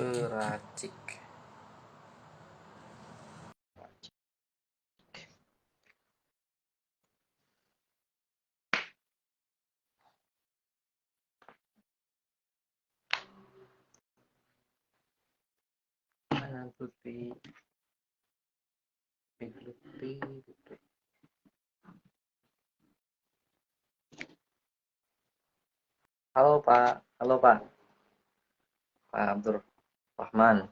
Peracik. Mana putih? Putih. Halo Pak, halo Pak. Pak Abdurrahman.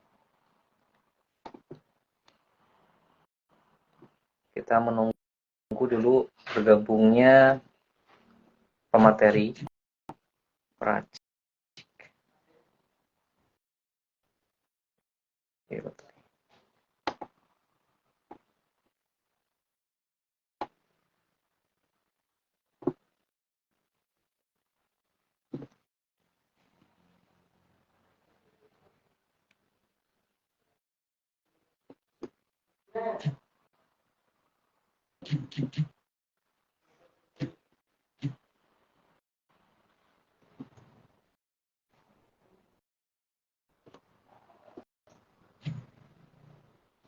Kita menunggu dulu bergabungnya pemateri peracik.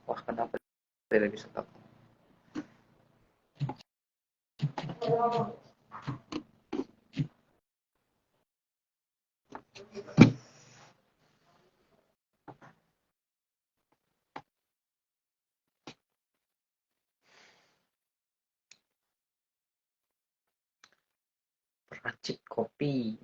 Wah, kenapa tidak bisa tak? Peracik kopi.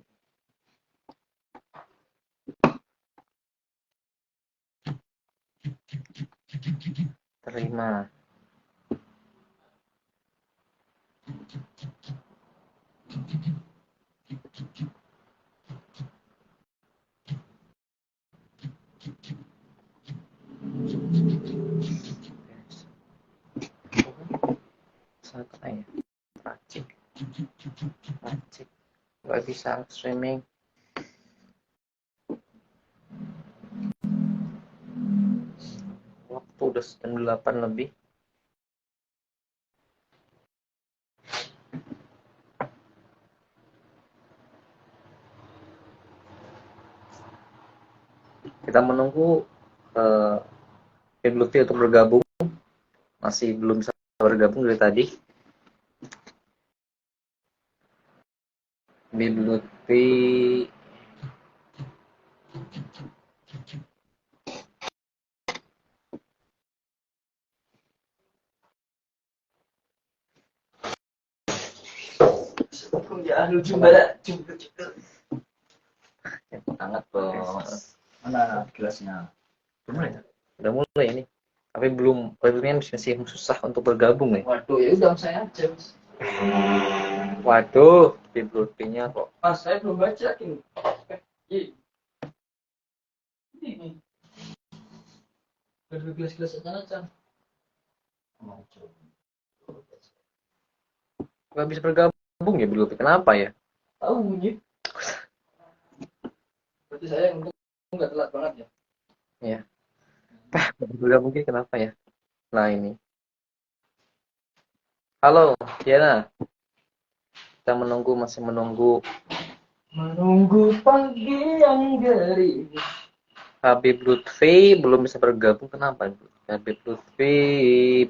Terima. Satu ya. Peracik. Nggak bisa streaming. Waktu udah jam 8 lebih. Kita menunggu Lutfi untuk bergabung. Masih belum bisa bergabung dari tadi. Lutfi hangat bos. Mana gelasnya? Udah mulai ini. Tapi belum, masih susah untuk bergabung nih. Waduh, ya udah saya aja. Waduh, Lutfinya kok. Mas, saya belum baca ini. Ini. Udah gelas-gelas aja. Gak bisa bergabung ya Lutfi. Kenapa ya? Tahu bunyi. Berarti saya nggak telat banget ya? Iya. Bergabung kenapa ya? Nah ini. Halo, Diana. Kita masih menunggu. Menunggu pagi yang gerimis. Habib Lutfi belum bisa bergabung. Kenapa? Habib Lutfi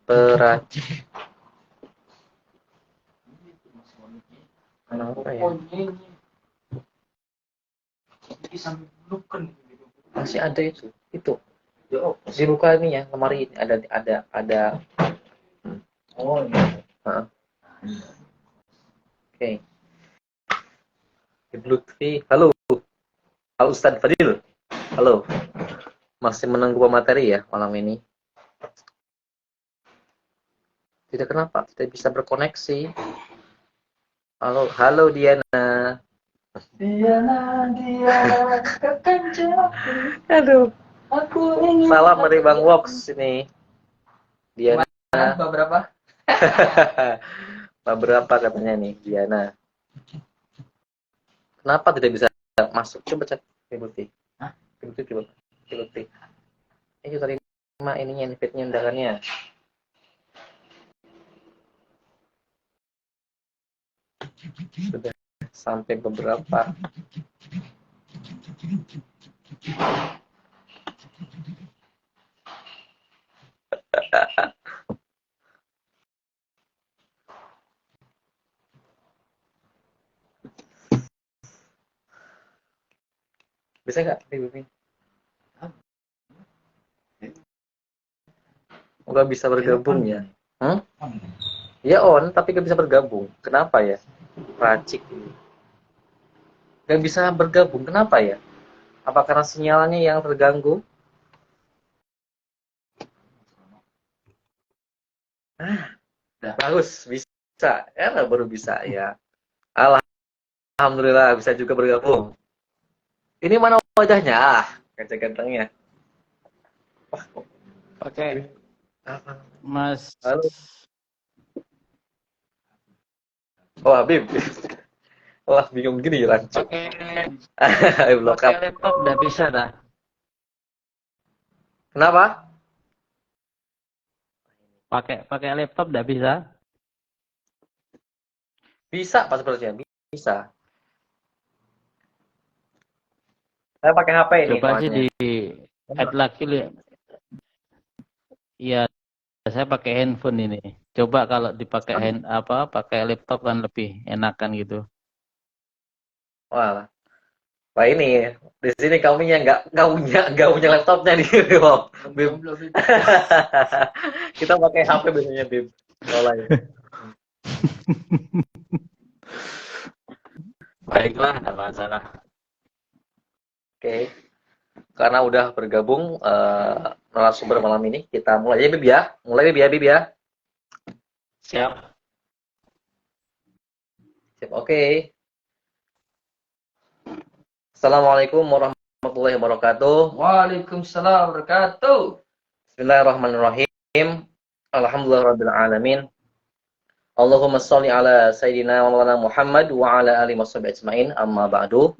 peracik. Kenapa ya? Masih ada itu. Dibuka ini ya, lemari ini ada. Oh iya. Oke. Habib Lutfi, halo. Halo Ustadz Fadil. Halo. Masih menunggu materi ya malam ini. Tidak kenapa tidak bisa berkoneksi. Halo Diana. Diana, kakak jauh. Aduh. Aku ingin. Salam dari Bang Wox ini. Diana. Berapa? Berapa katanya nih Diana. Kenapa tidak bisa masuk? Coba cek Lutfi. Hah? Lutfi. Ayo terima ininya, invite-nya, undangannya. Sudah sampai beberapa. Bisa nggak, Bim? Nggak bisa bergabung ya? Hmm? Ya on, tapi nggak bisa bergabung. Kenapa ya? Racik. Nggak bisa bergabung. Kenapa ya? Apa karena sinyalnya yang terganggu? Bagus, bisa. Ya, baru bisa ya. Alhamdulillah bisa juga bergabung. Ini mana wajahnya? Ganteng-gantengnya. Pakai Apa? Mas. Halo. Oh, Habib. Wah, bingung gini rancuk. Pakai laptop udah bisa dah. Kenapa? Pakai laptop udah bisa. Bisa, Pak sebenarnya. Bisa. Saya pakai HP ini Coba sih soalnya. di add lagi lihat. Iya, saya pakai handphone ini. Coba kalau dipakai pakai laptop kan lebih enakan gitu. Wah, wah ini di sini nggak punya laptopnya nih, Bim. Kita pakai HP biasanya, Bim. Mulai. Baiklah, tidak masalah. Oke, karena udah bergabung narasumber malam ini, kita mulai aja, Bib ya. Mulai, Bib ya, Bib ya. Siap. Siap, oke. Assalamualaikum warahmatullahi wabarakatuh. Waalaikumsalam wabarakatuh. Bismillahirrahmanirrahim. Alhamdulillahirabbil alamin. Allahumma sholli ala sayyidina wa maulana Muhammad wa ala alihi washabihi ajmain. Amma ba'du.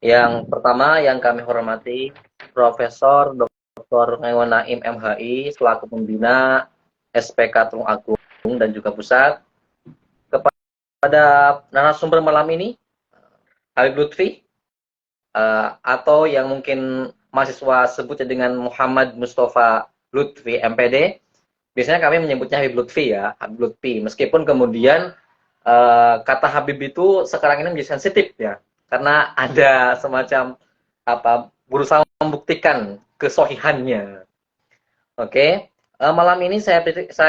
Yang pertama yang kami hormati Profesor Dr. Ngawan Naim MHI selaku pembina SPK Tulung Agung dan juga Pusat. Kepada narasumber malam ini Habib Lutfi, atau yang mungkin mahasiswa sebutnya dengan Muhammad Mustafa Lutfi MPD. Biasanya kami menyebutnya Habib Lutfi ya, Habib Lutfi. Meskipun kemudian kata Habib itu sekarang ini menjadi sensitif ya, karena ada semacam berusaha membuktikan kesohihannya. Oke. Malam ini saya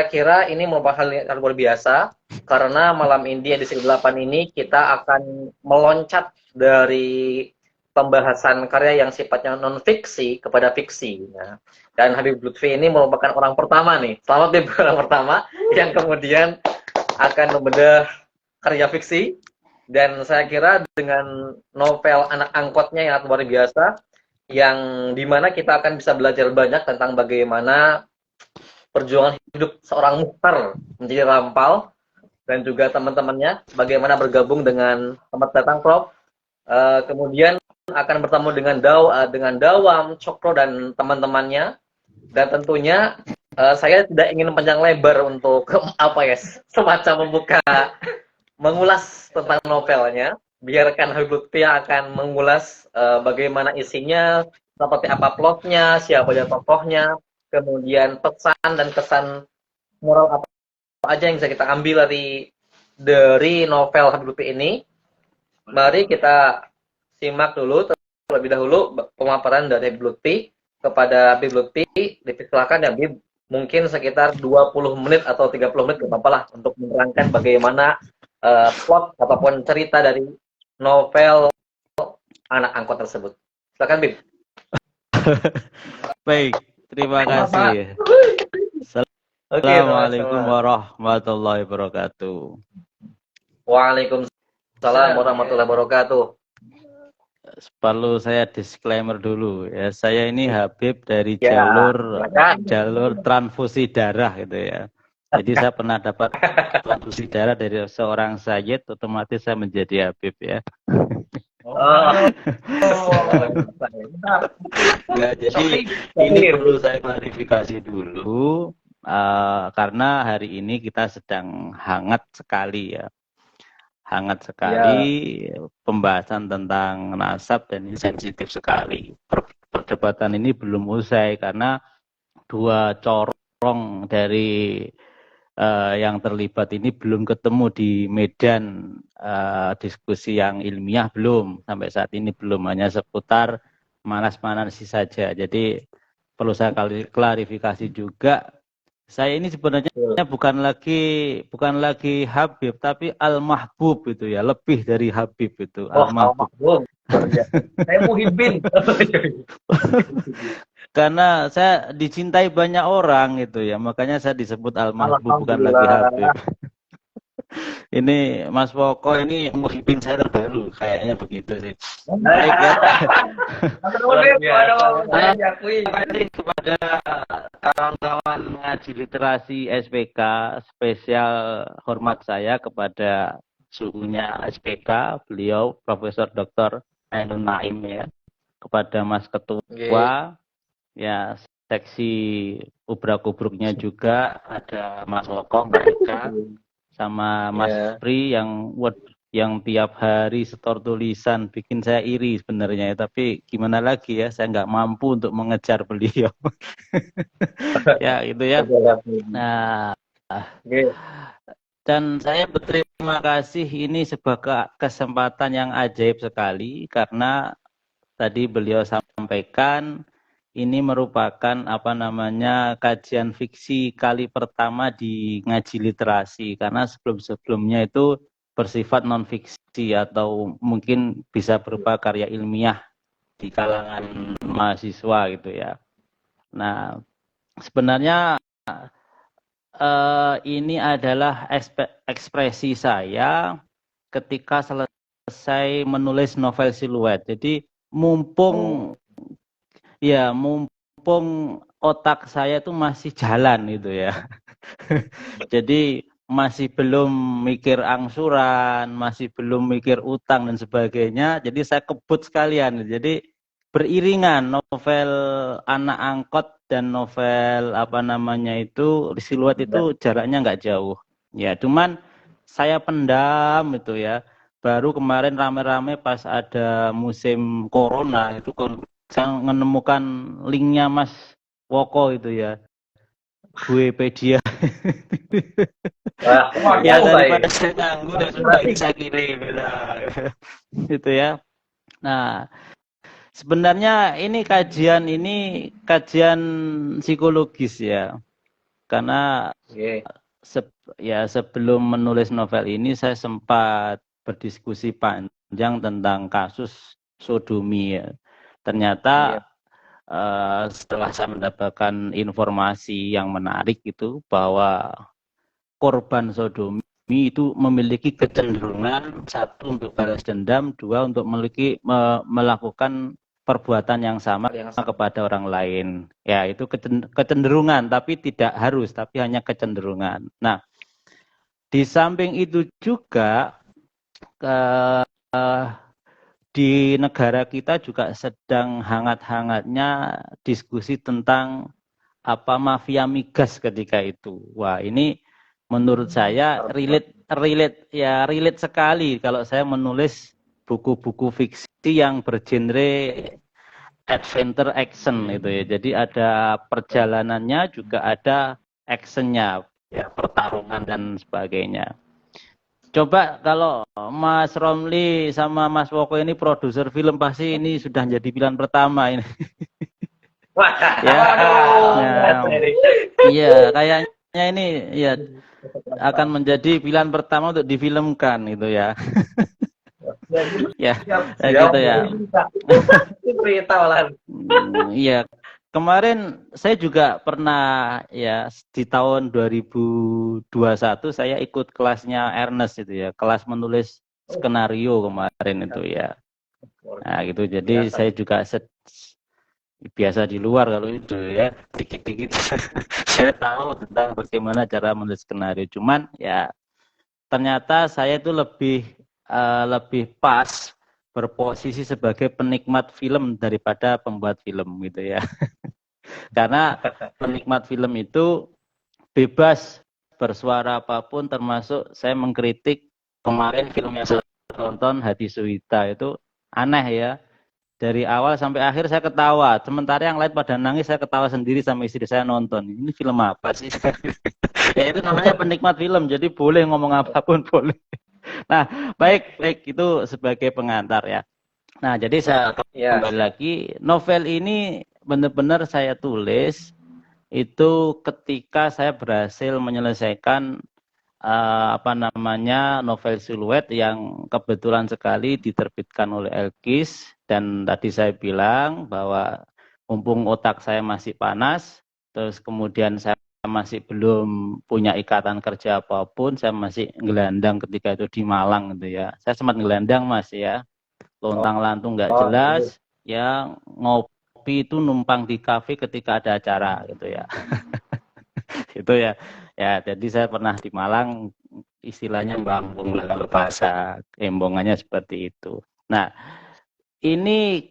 kira ini merupakan hal yang luar biasa, karena malam ini edisi 8 ini kita akan meloncat dari pembahasan karya yang sifatnya non-fiksi kepada fiksi. Ya. Dan Habib Lutfi ini merupakan orang pertama nih, selamat Habib, orang pertama yang kemudian akan membedah karya fiksi. Dan saya kira dengan novel Anak Angkotnya yang luar biasa, yang dimana kita akan bisa belajar banyak tentang bagaimana perjuangan hidup seorang Mukhtar menjadi rampal, dan juga teman-temannya bagaimana bergabung dengan tempat datang Prof. Kemudian akan bertemu dengan Dawam, Cokro dan teman-temannya, dan tentunya saya tidak ingin panjang lebar untuk semacam mengulas tentang novelnya. Biarkan Habib Lutfi akan mengulas bagaimana isinya, seperti apa plotnya, siapa aja tokohnya, kemudian pesan dan kesan moral apa aja yang bisa kita ambil dari novel Habib Lutfi ini. Mari kita simak dulu terlebih dahulu pemaparan dari Habib Lutfi. Kepada Habib Lutfi, dipersilakan ya Habib, mungkin sekitar 20 menit atau 30 menit gak apa-apa lah untuk menerangkan bagaimana plot ataupun cerita dari novel Anak Angkot tersebut. Silakan Habib. Baik, terima kasih. Assalamualaikum warahmatullahi wabarakatuh. Waalaikumsalam warahmatullahi wabarakatuh. Perlu saya disclaimer dulu ya, saya ini Habib dari Ya, jalur transfusi darah gitu ya. Jadi saya pernah dapat transfusi darah dari seorang Sayyid, otomatis saya menjadi Habib ya. Nah, jadi ini perlu saya klarifikasi dulu karena hari ini kita sedang hangat sekali ya. Hangat sekali pembahasan tentang nasab, dan ini sensitif sekali. perdebatan ini belum usai karena dua corong dari yang terlibat ini belum ketemu di medan diskusi yang ilmiah, belum sampai saat ini, belum, hanya seputar manas-manasi saja. Jadi perlu saya klarifikasi juga, saya ini sebenarnya bukan lagi Habib tapi Al-Mahbub itu ya, lebih dari Habib itu. Al-Mahbub. Saya Muhibbin. Karena saya dicintai banyak orang gitu ya, makanya saya disebut Al-Mahbub, bukan lagi Habib. Ini Mas Woko ini Muhibbin saya terbaru, kayaknya begitu sih. Baik ya. Kepada kawan-kawan ngaji literasi SPK, spesial hormat saya kepada suhunya SPK, beliau Profesor Dr. Ainun Naim ya, kepada Mas Ketua, ya seksi ubrak-ubruknya juga ada Mas Woko, mereka sama Mas Pri yang tiap hari setor tulisan, bikin saya iri sebenarnya ya, tapi gimana lagi ya, saya nggak mampu untuk mengejar beliau. Ya itu ya. Nah, dan saya berterima kasih, ini sebagai kesempatan yang ajaib sekali karena tadi beliau sampaikan ini merupakan kajian fiksi kali pertama di ngaji literasi, karena sebelum-sebelumnya itu bersifat non fiksi atau mungkin bisa berupa karya ilmiah di kalangan mahasiswa gitu ya. Nah, sebenarnya ini adalah ekspresi saya ketika selesai menulis novel Siluet. Jadi mumpung otak saya tuh masih jalan gitu ya. Jadi masih belum mikir angsuran, masih belum mikir utang dan sebagainya. Jadi saya kebut sekalian. Jadi beriringan novel Anak Angkot dan novel Siluet itu jaraknya nggak jauh. Ya, cuman saya pendam itu ya. Baru kemarin rame-rame pas ada musim corona itu saya menemukan linknya Mas Woko itu ya, Wikipedia. Ya daripada saya nganggur dan sudah bisa kirim gitu ya. Nah, sebenarnya ini kajian psikologis ya, karena sebelum menulis novel ini saya sempat berdiskusi panjang tentang kasus sodomi ya. Ternyata setelah saya mendapatkan informasi yang menarik itu bahwa korban sodomi itu memiliki kecenderungan, satu untuk balas dendam, dua untuk melakukan perbuatan yang sama kepada orang lain. Ya, itu kecenderungan, tapi tidak harus, tapi hanya kecenderungan. Nah, di samping itu juga di negara kita juga sedang hangat-hangatnya diskusi tentang mafia migas ketika itu. Wah, ini menurut saya relate sekali kalau saya menulis buku-buku fiksi yang bergenre adventure action itu ya. Jadi ada perjalanannya juga ada actionnya, ya, pertarungan dan sebagainya. Coba kalau Mas Romli sama Mas Woko ini produser film, pasti ini sudah jadi pilihan pertama ini. Iya, kayaknya ini ya akan menjadi pilihan pertama untuk difilmkan itu ya. Gitu ya. Iya. Kemarin saya juga pernah ya, di tahun 2021 saya ikut kelasnya Ernest itu ya, kelas menulis skenario kemarin itu ya. Nah gitu, jadi saya juga biasa di luar kalau itu ya, dikit-dikit saya tahu tentang bagaimana cara menulis skenario. Cuman ya ternyata saya itu lebih pas berposisi sebagai penikmat film daripada pembuat film gitu ya. Karena penikmat film itu bebas bersuara apapun, termasuk saya mengkritik kemarin film yang saya tonton, Hati Suwita, itu aneh ya. Dari awal sampai akhir saya ketawa. Sementara yang lain pada nangis, saya ketawa sendiri sama istri saya nonton. Ini film apa sih? Ya itu namanya penikmat film. Jadi boleh ngomong apapun boleh. Nah, baik itu sebagai pengantar ya. Nah, jadi saya Ya. kembali lagi. Novel ini benar-benar saya tulis itu ketika saya berhasil menyelesaikan novel siluet yang kebetulan sekali diterbitkan oleh Elkis, dan tadi saya bilang bahwa mumpung otak saya masih panas, terus kemudian saya masih belum punya ikatan kerja apapun, saya masih ngelandang ketika itu di Malang gitu ya. Saya sempat ngelandang Mas ya, lontang-lantung nggak jelas, ya ngopi itu numpang di kafe ketika ada acara gitu ya. Itu ya. Ya, jadi saya pernah di Malang, istilahnya bangkung kalau bahasa embongannya seperti itu. Nah, ini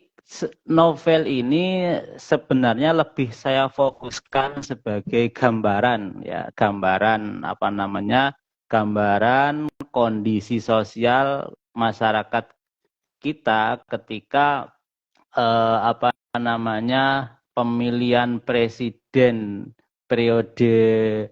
novel ini sebenarnya lebih saya fokuskan sebagai gambaran ya, gambaran kondisi sosial masyarakat kita ketika pemilihan presiden periode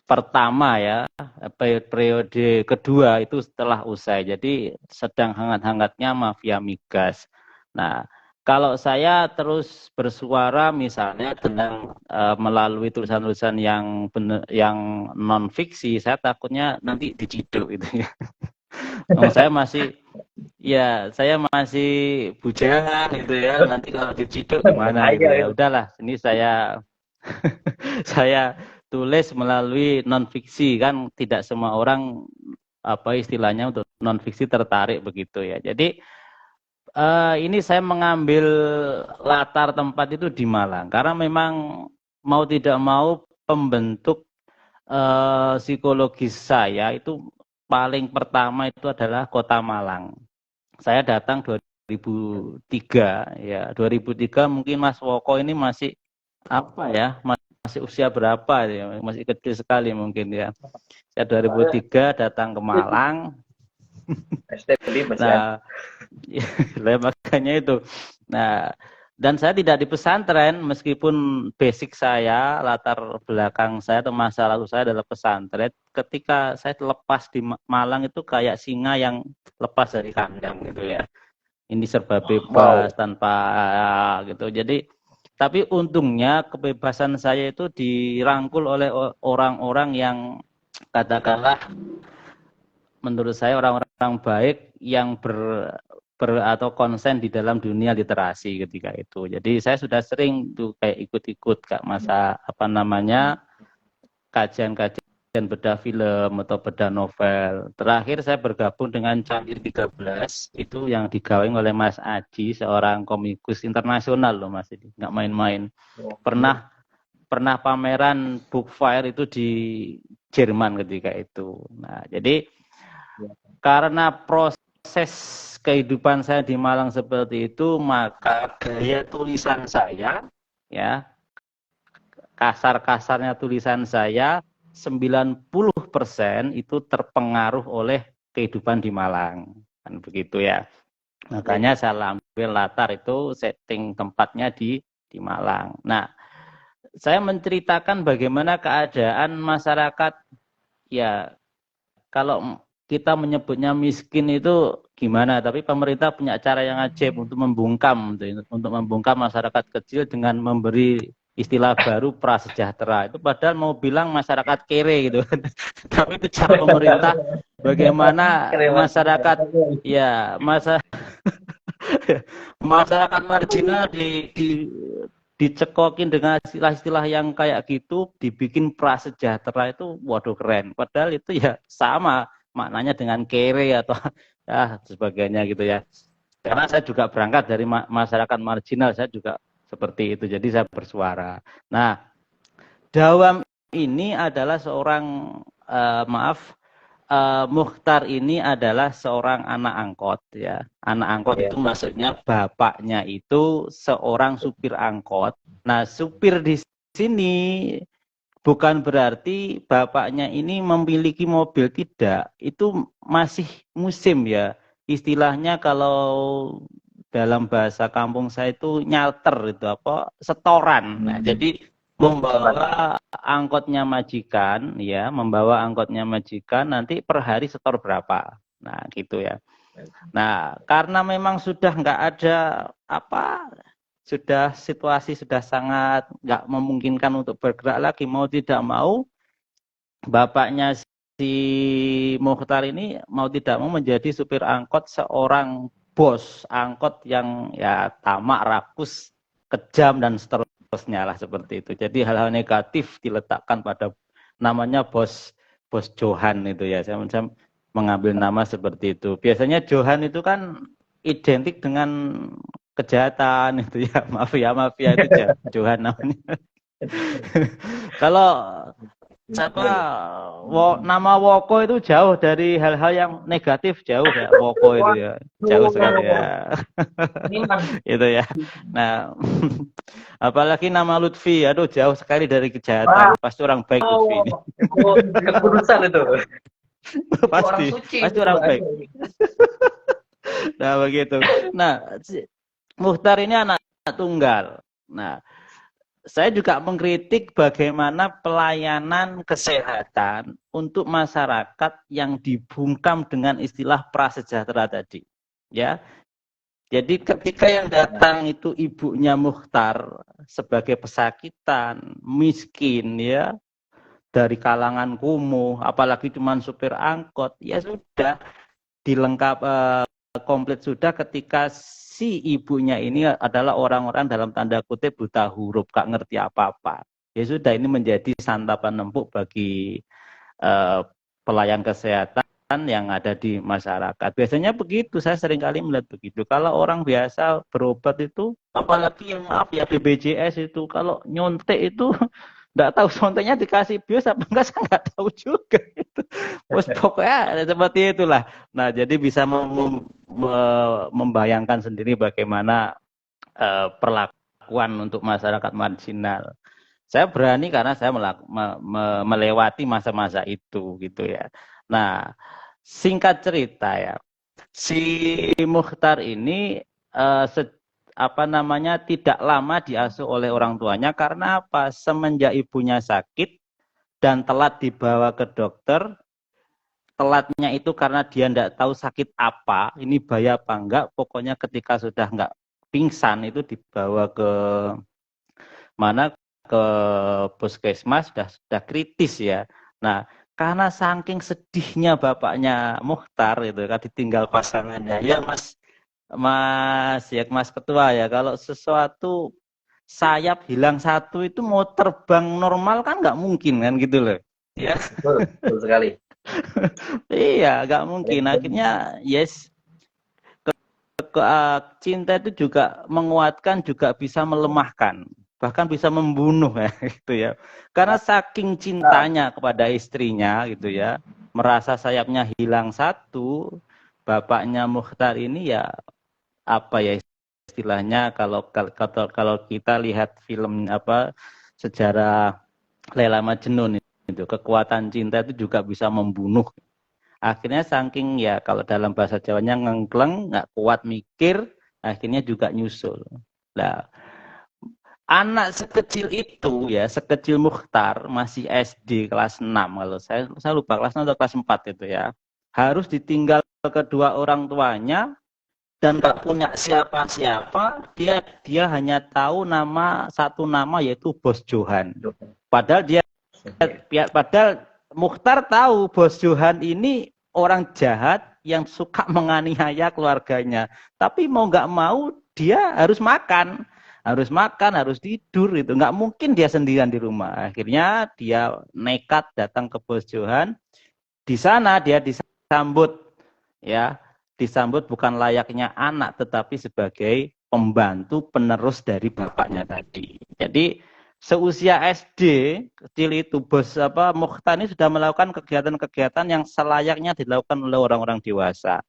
pertama ya, periode kedua itu setelah usai. Jadi sedang hangat-hangatnya mafia migas. Nah, kalau saya terus bersuara misalnya dengan melalui tulisan-tulisan yang non fiksi, saya takutnya nanti diciduk gitu ya. Saya masih bujang gitu ya. Nanti kalau diciduk gimana gitu ya. Udahlah, ini saya tulis melalui non fiksi, kan tidak semua orang istilahnya untuk non fiksi tertarik begitu ya. Jadi ini saya mengambil latar tempat itu di Malang karena memang mau tidak mau pembentuk psikologis saya itu paling pertama itu adalah kota Malang. Saya datang 2003 ya. 2003 mungkin Mas Woko ini masih masih usia berapa ya, masih kecil sekali mungkin ya. Saya 2003 datang ke Malang. Nah, makanya itu. Nah, dan saya tidak di pesantren meskipun basic saya, latar belakang saya atau masa lalu saya adalah pesantren. Ketika saya lepas di Malang itu kayak singa yang lepas dari kandang gitu ya. Ini serba bebas tanpa gitu. Jadi tapi untungnya kebebasan saya itu dirangkul oleh orang-orang yang katakanlah menurut saya orang-orang baik yang atau konsen di dalam dunia literasi ketika itu. Jadi saya sudah sering tuh kayak ikut-ikut Kak masa kajian-kajian bedah film atau bedah novel. Terakhir saya bergabung dengan Cangkir 13, itu yang digawain oleh Mas Aji, seorang komikus internasional loh Mas, ini nggak main-main. Pernah pameran book fair itu di Jerman ketika itu. Nah, jadi karena proses kehidupan saya di Malang seperti itu, maka gaya tulisan saya ya, kasar-kasarnya tulisan saya 90% itu terpengaruh oleh kehidupan di Malang, kan begitu ya. Makanya saya ambil latar itu setting tempatnya di Malang. Nah, saya menceritakan bagaimana keadaan masyarakat ya, kalau kita menyebutnya miskin itu gimana, tapi pemerintah punya cara yang ajaib untuk membungkam masyarakat kecil dengan memberi istilah baru prasejahtera. Itu padahal mau bilang masyarakat kere gitu. Tapi itu cara pemerintah bagaimana masyarakat masyarakat marginal dicekokin dengan istilah-istilah yang kayak gitu, dibikin prasejahtera itu waduh keren. Padahal itu ya sama maknanya dengan kere atau sebagainya gitu ya. Karena saya juga berangkat dari masyarakat marginal, saya juga seperti itu, jadi saya bersuara. Nah, Dawam ini adalah seorang Mukhtar ini adalah seorang anak angkot ya. Anak angkot itu maksudnya bapaknya itu seorang supir angkot. Nah, supir di sini bukan berarti bapaknya ini memiliki mobil, tidak. Itu masih musim ya. Istilahnya kalau dalam bahasa kampung saya itu nyalter itu apa setoran. Nah, jadi membawa angkotnya majikan ya, membawa angkotnya majikan nanti per hari setor berapa. Nah, gitu ya. Nah, karena memang sudah nggak ada apa, sudah situasi sudah sangat nggak memungkinkan untuk bergerak lagi, mau tidak mau bapaknya si Mukhtar ini mau tidak mau menjadi supir angkot seorang bos angkot yang ya tamak, rakus, kejam dan seterusnya lah seperti itu. Jadi hal-hal negatif diletakkan pada namanya bos Johan itu ya. Saya mengambil nama seperti itu. Biasanya Johan itu kan identik dengan kejahatan itu ya, mafia itu Johan namanya. Kalau nama Woko itu jauh dari hal-hal yang negatif, jauh ya Woko itu ya, jauh sekali ya. Itu ya. Nah, apalagi nama Lutfi, aduh jauh sekali dari kejahatan. Pasti orang baik Lutfi ini. Keputusan itu. pasti orang baik. Nah, begitu. Nah, Mukhtar ini anak tunggal. Nah, saya juga mengkritik bagaimana pelayanan kesehatan untuk masyarakat yang dibungkam dengan istilah prasejahtera tadi. Ya, jadi ketika yang datang itu ibunya Mukhtar sebagai pesakitan, miskin, ya, dari kalangan kumuh, apalagi cuma supir angkot, ya sudah dilengkap komplit sudah ketika si ibunya ini adalah orang-orang dalam tanda kutip buta huruf, gak ngerti apa-apa. Ya sudah, ini menjadi santapan empuk bagi pelayan kesehatan yang ada di masyarakat. Biasanya begitu, saya sering kali melihat begitu. Kalau orang biasa berobat itu, apalagi yang maaf ya BPJS itu, kalau nyontek itu nggak tahu sonteknya dikasih bios apa enggak, saya nggak tahu juga itu. Terus pokoknya seperti itulah. Nah, jadi bisa membayangkan sendiri bagaimana perlakuan untuk masyarakat marginal. Saya berani karena saya melewati masa-masa itu gitu ya. Nah, singkat cerita ya, si Mukhtar ini tidak lama diasuh oleh orang tuanya karena apa? Semenjak ibunya sakit dan telat dibawa ke dokter, telatnya itu karena dia tidak tahu sakit apa, ini bahaya apa enggak, pokoknya ketika sudah enggak pingsan itu dibawa ke mana, ke puskesmas, sudah kritis ya. Nah, karena saking sedihnya bapaknya Mukhtar itu kan ditinggal pasangannya, ya Mas Ketua ya, kalau sesuatu sayap hilang satu itu mau terbang normal kan nggak mungkin kan gitu loh. Ya. Betul sekali. Iya, nggak mungkin. Akhirnya yes, cinta itu juga menguatkan, juga bisa melemahkan, bahkan bisa membunuh ya gitu ya. Karena saking cintanya kepada istrinya gitu ya, merasa sayapnya hilang satu, bapaknya Mukhtar ini ya apa ya istilahnya, kalau kita lihat film apa sejarah Laila Majnun itu, kekuatan cinta itu juga bisa membunuh. Akhirnya saking ya kalau dalam bahasa Jawanya ngengkleng, nggak kuat mikir, akhirnya juga nyusul. Nah, anak sekecil itu ya, sekecil Mukhtar masih SD kelas 6, kalau saya lupa kelas 6 atau kelas 4 itu ya, harus ditinggal kedua orang tuanya dan nggak punya siapa-siapa, dia hanya tahu satu nama yaitu Bos Johan. Padahal Mukhtar tahu Bos Johan ini orang jahat yang suka menganiaya keluarganya. Tapi mau nggak mau dia harus makan, harus tidur itu. Nggak mungkin dia sendirian di rumah. Akhirnya dia nekat datang ke Bos Johan. Di sana dia disambut ya. Disambut bukan layaknya anak, tetapi sebagai pembantu penerus dari bapaknya tadi. Jadi seusia SD kecil itu Bos Mukhtar ini sudah melakukan kegiatan-kegiatan yang selayaknya dilakukan oleh orang-orang dewasa.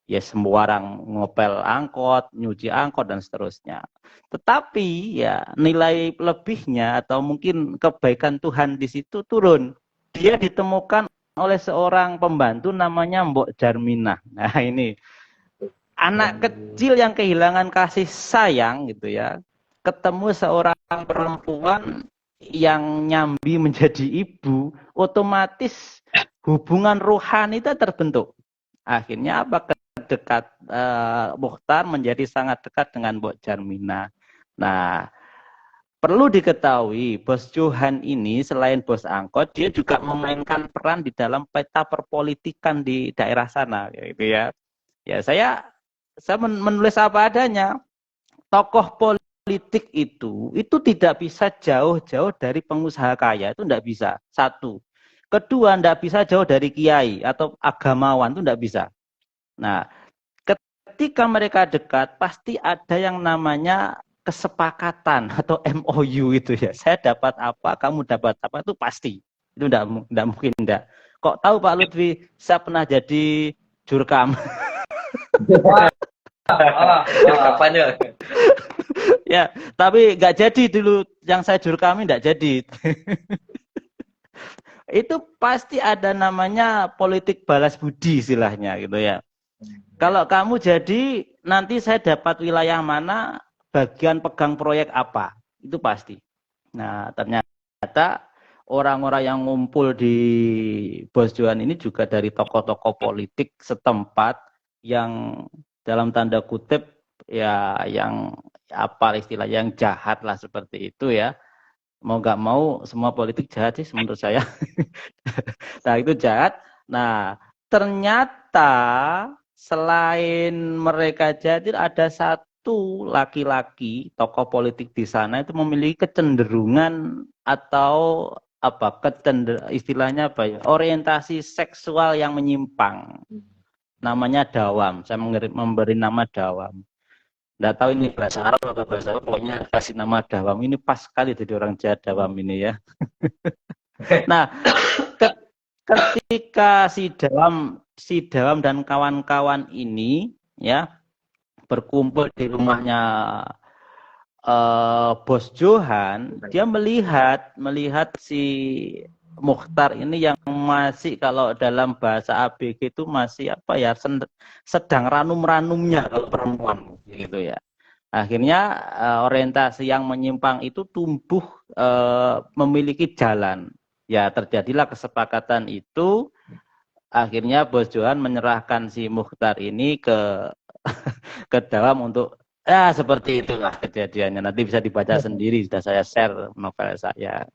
Ya, semua orang ngopel angkot, nyuci angkot dan seterusnya. Tetapi ya nilai lebihnya atau mungkin kebaikan Tuhan di situ turun. Dia ditemukan oleh seorang pembantu namanya Mbok Jarminah. Nah, ini anak kecil yang kehilangan kasih sayang gitu ya, ketemu seorang perempuan yang nyambi menjadi ibu, otomatis hubungan rohani itu terbentuk. Akhirnya apa, dekat Mukhtar menjadi sangat dekat dengan Mbok Jarmina. Nah, perlu diketahui, Bos Johan ini selain bos angkot, dia juga memainkan peran di dalam peta perpolitikan di daerah sana, gitu ya. Ya, saya menulis apa adanya. Tokoh politik itu tidak bisa jauh-jauh dari pengusaha kaya, itu tidak bisa. Satu. Kedua, tidak bisa jauh dari kiai atau agamawan, itu tidak bisa. Nah, ketika mereka dekat, pasti ada yang namanya kesepakatan atau MOU itu ya. Saya dapat apa, kamu dapat apa, itu pasti. Itu tidak mungkin tidak. Kok tahu Pak Lutfi, saya pernah jadi jurkam. Kapannya? Ya, tapi nggak jadi dulu yang saya jurkami nggak jadi. Itu pasti ada namanya politik balas budi istilahnya gitu ya. Kalau kamu jadi, nanti saya dapat wilayah mana, bagian pegang proyek apa, itu pasti. Nah, ternyata orang-orang yang ngumpul di Bos Johan ini juga dari tokoh-tokoh politik setempat yang dalam tanda kutip ya yang apa istilah yang jahat lah seperti itu ya. Mau nggak mau semua politik jahat sih menurut saya. Nah, itu jahat. Nah, ternyata selain mereka jahat, ada satu laki-laki tokoh politik di sana itu memiliki kecenderungan atau apa istilahnya apa ya, orientasi seksual yang menyimpang. Namanya Dawam. Saya memberi nama Dawam. Nggak tahu ini bahasa Arab atau bahasa apa, pokoknya kasih nama Dawam. Ini pas sekali jadi orang Jawa Dawam ini ya. Nah, ketika si Dawam dan kawan-kawan ini ya berkumpul di rumahnya Bos Johan, dia melihat si Mukhtar ini yang masih kalau dalam bahasa ABG itu masih apa ya, sedang ranum-ranumnya kalau perempuan gitu ya. Akhirnya orientasi yang menyimpang itu tumbuh memiliki jalan. Ya, terjadilah kesepakatan itu. Akhirnya Bos Johan menyerahkan si Mukhtar ini ke Dawam untuk seperti itulah kejadiannya. Nanti bisa dibaca sendiri, sudah saya share novel saya.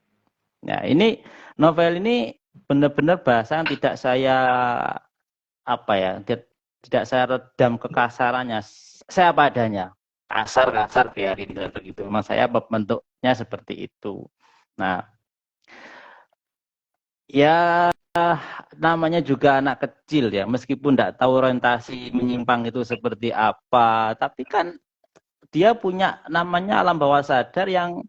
Nah, ini novel ini benar-benar bahasa yang tidak saya apa ya, tidak saya redam kekasarannya. Saya apa adanya. Kasar biarin begitu. Memang saya bentuknya seperti itu. Nah, ya namanya juga anak kecil ya, meskipun tidak tahu orientasi menyimpang itu seperti apa, tapi kan dia punya namanya alam bawah sadar yang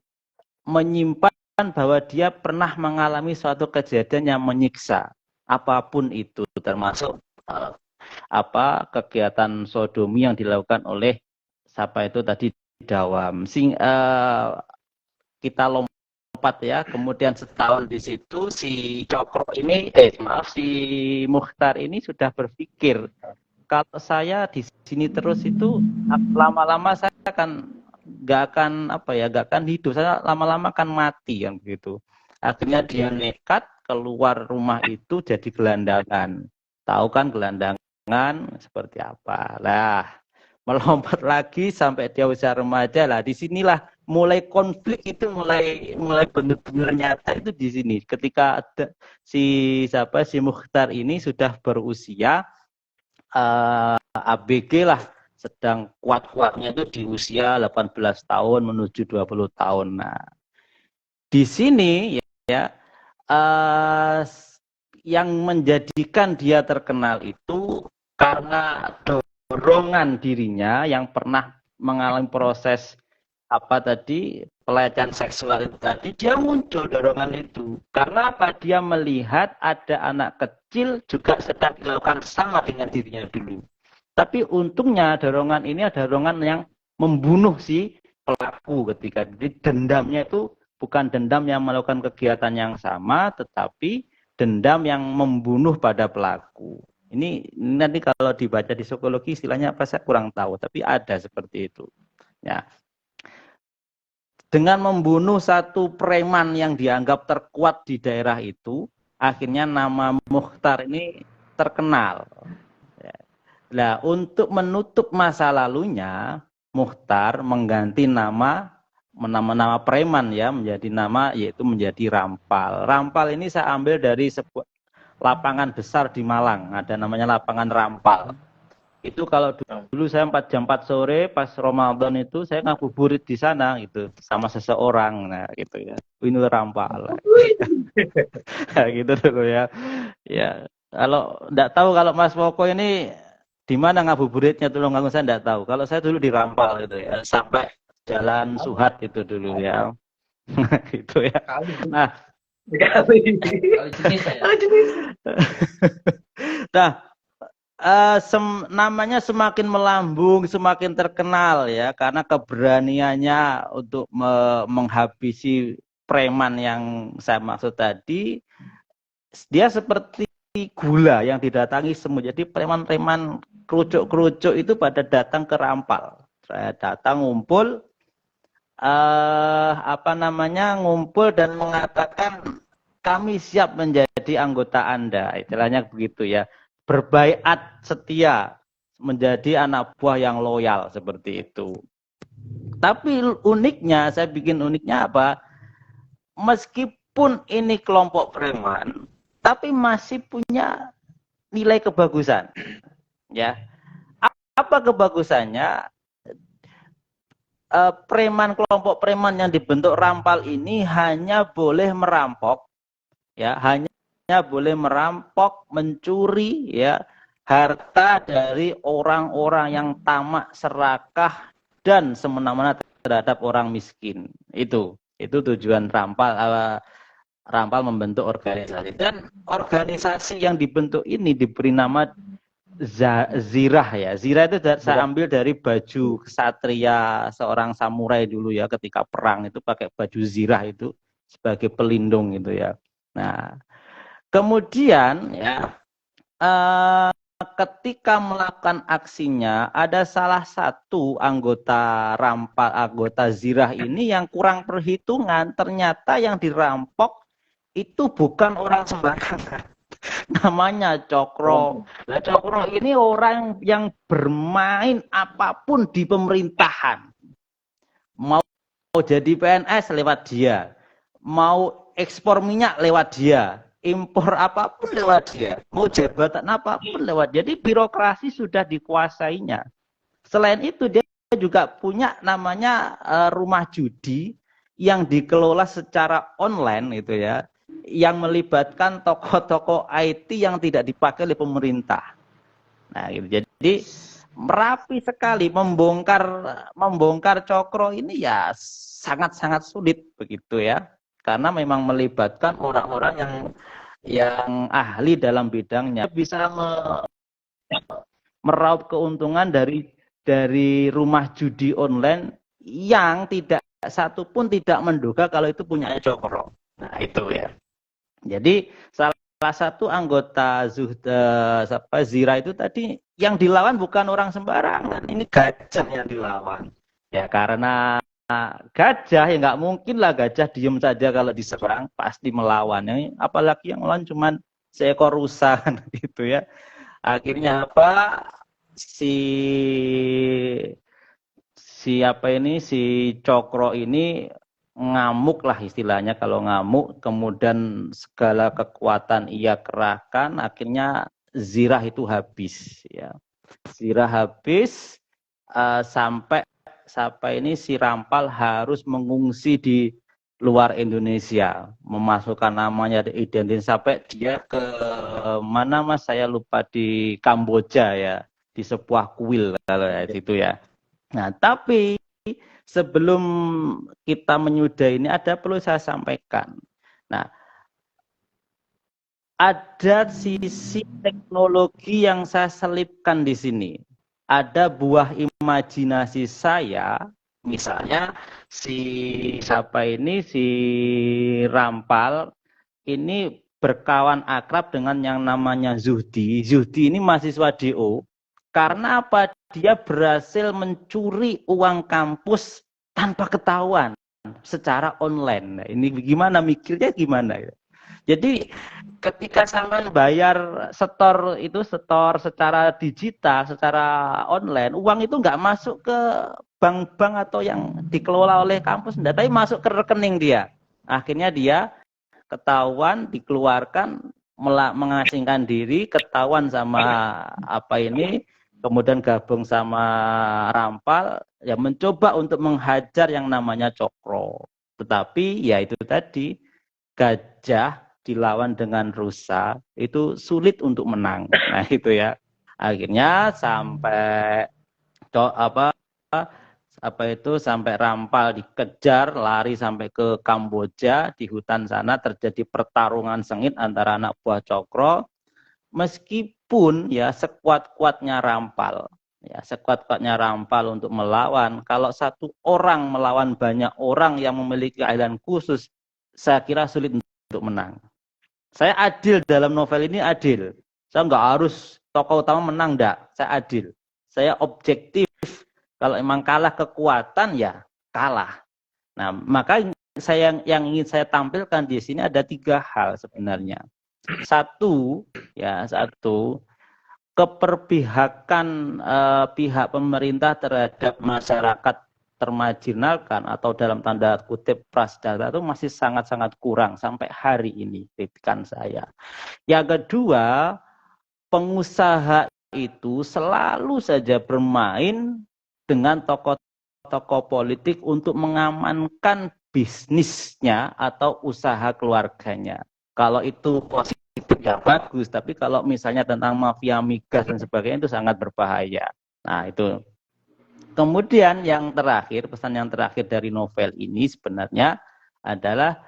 menyimpan bahwa dia pernah mengalami suatu kejadian yang menyiksa, apapun itu, termasuk kegiatan sodomi yang dilakukan oleh siapa itu tadi Dawam. Kita lompat ya, kemudian setahun di situ si Cokro ini, si Mukhtar ini sudah berpikir, kalau saya di sini terus itu lama-lama saya nggak akan hidup, saya lama-lama akan mati kan begitu. Akhirnya dia nekat keluar rumah itu jadi gelandangan. Tahu kan gelandangan seperti apa? Lah, melompat lagi sampai dia usia remaja lah. Disinilah mulai konflik itu mulai benar-benar nyata itu di sini. Ketika ada si Mukhtar ini sudah berusia ABG lah, sedang kuat-kuatnya itu di usia 18 tahun menuju 20 tahun. Nah, di sini ya yang menjadikan dia terkenal itu karena dorongan dirinya yang pernah mengalami proses pelecehan seksual itu tadi, dia muncul dorongan itu. Karena apa? Dia melihat ada anak kecil juga sedang dilakukan sama dengan dirinya dulu. Tapi untungnya dorongan ini ada dorongan yang membunuh si pelaku ketika. Jadi dendamnya itu bukan dendam yang melakukan kegiatan yang sama, tetapi dendam yang membunuh pada pelaku. Ini nanti kalau dibaca di psikologi istilahnya apa saya kurang tahu, tapi ada seperti itu. Ya. Dengan membunuh satu preman yang dianggap terkuat di daerah itu, akhirnya nama Mukhtar ini terkenal. Nah, untuk menutup masa lalunya, Mukhtar mengganti nama preman ya menjadi nama yaitu menjadi Rampal. Rampal ini saya ambil dari sebuah lapangan besar di Malang, ada namanya lapangan Rampal. Itu kalau dulu saya 4 jam 4 sore pas Ramadan itu saya ngabuburit di sana gitu sama seseorang, nah gitu ya. Ini Rampal. Nah, gitu dulu ya. Ya, kalau enggak tahu kalau Mas Woko ini di mana ngabuburitnya Tulungagung saya enggak tahu. Kalau saya dulu di Rampal gitu ya, sampai Jalan Suhat itu dulu ya. Gitu ya. Nah, Kali jenis saya. nah, namanya semakin melambung, semakin terkenal ya, karena keberaniannya untuk menghabisi preman yang saya maksud tadi. Dia seperti gula yang didatangi semua. Jadi preman-preman kerucuk-kerucuk itu pada datang ke Rampal. Saya datang ngumpul, ngumpul dan mengatakan kami siap menjadi anggota Anda, istilahnya begitu ya. Berbaiat setia menjadi anak buah yang loyal seperti itu. Tapi uniknya, saya bikin uniknya apa? Meskipun ini kelompok preman, tapi masih punya nilai kebagusan. Ya, apa kebagusannya? Kelompok preman yang dibentuk Rampal ini hanya boleh merampok, ya, hanya boleh merampok, mencuri, ya, harta dari orang-orang yang tamak, serakah, dan semena-mena terhadap orang miskin. Itu tujuan Rampal. Rampal membentuk organisasi, dan organisasi yang dibentuk ini diberi nama Zirah ya. Zirah itu saya ambil dari baju kesatria seorang samurai dulu ya, ketika perang itu pakai baju zirah itu sebagai pelindung gitu ya. Nah, kemudian ya ketika melakukan aksinya ada salah satu anggota Rampal, anggota Zirah ini yang kurang perhitungan, ternyata yang dirampok itu bukan orang sembarangan. Namanya Cokro. Nah, Cokro ini orang yang bermain apapun di pemerintahan. Mau jadi PNS lewat dia. Mau ekspor minyak lewat dia. Impor apapun lewat dia. Mau jabatan apapun lewat dia. Jadi birokrasi sudah dikuasainya. Selain itu dia juga punya namanya rumah judi yang dikelola secara online itu ya, yang melibatkan toko-toko IT yang tidak dipakai oleh pemerintah. Nah, gitu. Jadi merapi sekali membongkar Cokro ini ya sangat-sangat sulit begitu ya. Karena memang melibatkan orang-orang yang ahli dalam bidangnya, bisa meraup keuntungan dari rumah judi online yang tidak satu pun tidak menduga kalau itu punya Cokro. Nah, itu ya. Jadi salah satu anggota Zira itu tadi yang dilawan bukan orang sembarangan, ini gajah yang dilawan. Ya karena gajah ya nggak mungkin lah gajah diem saja kalau diserang, pasti melawan. Apalagi yang lawan cuma seekor rusa gitu ya. Akhirnya apa? Si Cokro ini ngamuk lah istilahnya, kalau ngamuk kemudian segala kekuatan ia kerahkan, akhirnya Zirah itu habis ya. Zirah habis sampai ini si Rampal harus mengungsi di luar Indonesia, memasukkan namanya di identitas sampai dia ke mana Mas, saya lupa, di Kamboja ya, di sebuah kuil kalau ya itu ya. Nah, tapi sebelum kita menyudahi ini ada perlu saya sampaikan. Nah, ada sisi teknologi yang saya selipkan di sini. Ada buah imajinasi saya, misalnya si Rampal ini berkawan akrab dengan yang namanya Zuhdi. Zuhdi ini mahasiswa DO. Karena apa? Dia berhasil mencuri uang kampus tanpa ketahuan secara online. Nah, ini gimana mikirnya gimana? Jadi ketika sampean bayar setor secara digital, secara online, uang itu nggak masuk ke bank-bank atau yang dikelola oleh kampus, enggak, tapi masuk ke rekening dia. Akhirnya dia ketahuan, dikeluarkan, mengasingkan diri, ketahuan sama apa ini, kemudian gabung sama Rampal, ya mencoba untuk menghajar yang namanya Cokro. Tetapi ya itu tadi, gajah dilawan dengan rusa itu sulit untuk menang. Nah itu ya. Akhirnya sampai sampai Rampal dikejar, lari sampai ke Kamboja, di hutan sana terjadi pertarungan sengit antara anak buah Cokro. Meskipun ya sekuat-kuatnya Rampal untuk melawan, kalau satu orang melawan banyak orang yang memiliki keahlian khusus, saya kira sulit untuk menang. Saya adil dalam novel ini, adil. Saya nggak harus tokoh utama menang, enggak. Saya adil. Saya objektif. Kalau emang kalah kekuatan, ya kalah. Nah, maka yang ingin saya tampilkan di sini ada 3 hal sebenarnya. Satu, keperpihakan pihak pemerintah terhadap masyarakat termarginalkan atau dalam tanda kutip prasejahtera itu masih sangat-sangat kurang sampai hari ini, kritikan saya. Yang kedua, pengusaha itu selalu saja bermain dengan tokoh-tokoh politik untuk mengamankan bisnisnya atau usaha keluarganya. Kalau itu positif ya bagus, tapi kalau misalnya tentang mafia migas dan sebagainya itu sangat berbahaya. Nah itu. Kemudian yang terakhir, pesan yang terakhir dari novel ini sebenarnya adalah